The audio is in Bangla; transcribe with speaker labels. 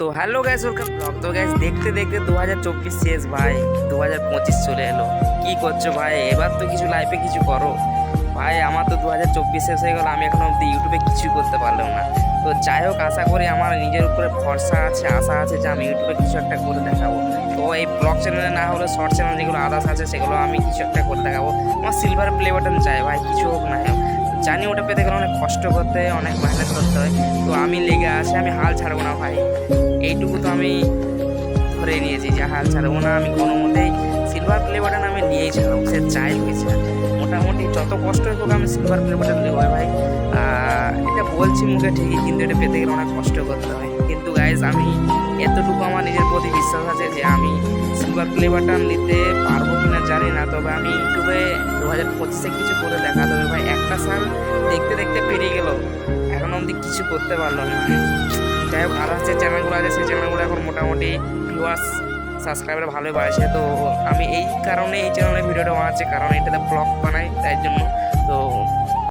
Speaker 1: তো হ্যালো গাইস, ওয়েলকাম ব্লগ। তো গাইস দেখতে দেখতে 2024 শেষ ভাই, 2025 চলে এলো। কি করছো ভাই? এবার তো কিছু লাইফে কিছু করো ভাই। আমার তো 2024 শেষ হয়ে গেল, আমি এখনো অব্দি ইউটিউবে কিছু করতে পারলাম না। তো যাই হোক, আশা করি আমার নিজের উপরে ভরসা আছে, আশা আছে যে আমি ইউটিউবে কিছু একটা করে দেখাবো। তো এই ব্লগ চ্যানেলে না হলে শর্ট চ্যানেল যেগুলো আদার্স আছে সেগুলো আমি কিছু একটা করে দেখাবো। আমার সিলভার প্লে বাটন চাই ভাই, কিছু হোক না হোক। জানি ওটা পেতে গেলে অনেক কষ্ট করতে হয়, অনেক মেহনত করতে হয়। তো আমি লেগে আছি, আমি হাল ছাড়বো না ভাই। এইটুকু তো আমি ধরে নিয়েছি যে হাল ছাড়বো না। আমি কোনো মতেই সিলভার প্লে বাটন আমি নিয়েই ছাড়বো, সে চাই হয়েছে। মোটামুটি যত কষ্ট হোক আমি সিলভার প্লে বাটন নেবো ভাই। এটা বলছি মুখে ঠিকই, কিন্তু এটা পেতে গেলে অনেক কষ্ট করতে হয়। কিন্তু গাইজ আমি এতটুকু আমার নিজের প্রতি বিশ্বাস আছে যে আমি সিলভার প্লে বাটন নিতে পারবো কিনা জানি না, তবে আমি ইউটিউবে 2025-এ কিছু করে দেখাতে হবে ভাই। একটা সাল দেখতে দেখতে পেরিয়ে গেল, এখন অবধি কিছু করতে পারলাম না। যাই হোক, আর যে চ্যানেলগুলো আছে সেই চ্যানেলগুলো এখন মোটামুটি ভিউয়ার্স সাবস্ক্রাইবার ভালোই বাড়ছে। তো আমি এই কারণে এই চ্যানেলে ভিডিওটা বানাচ্ছি, কারণ এটাতে ব্লগ বানাই, তাই জন্য। তো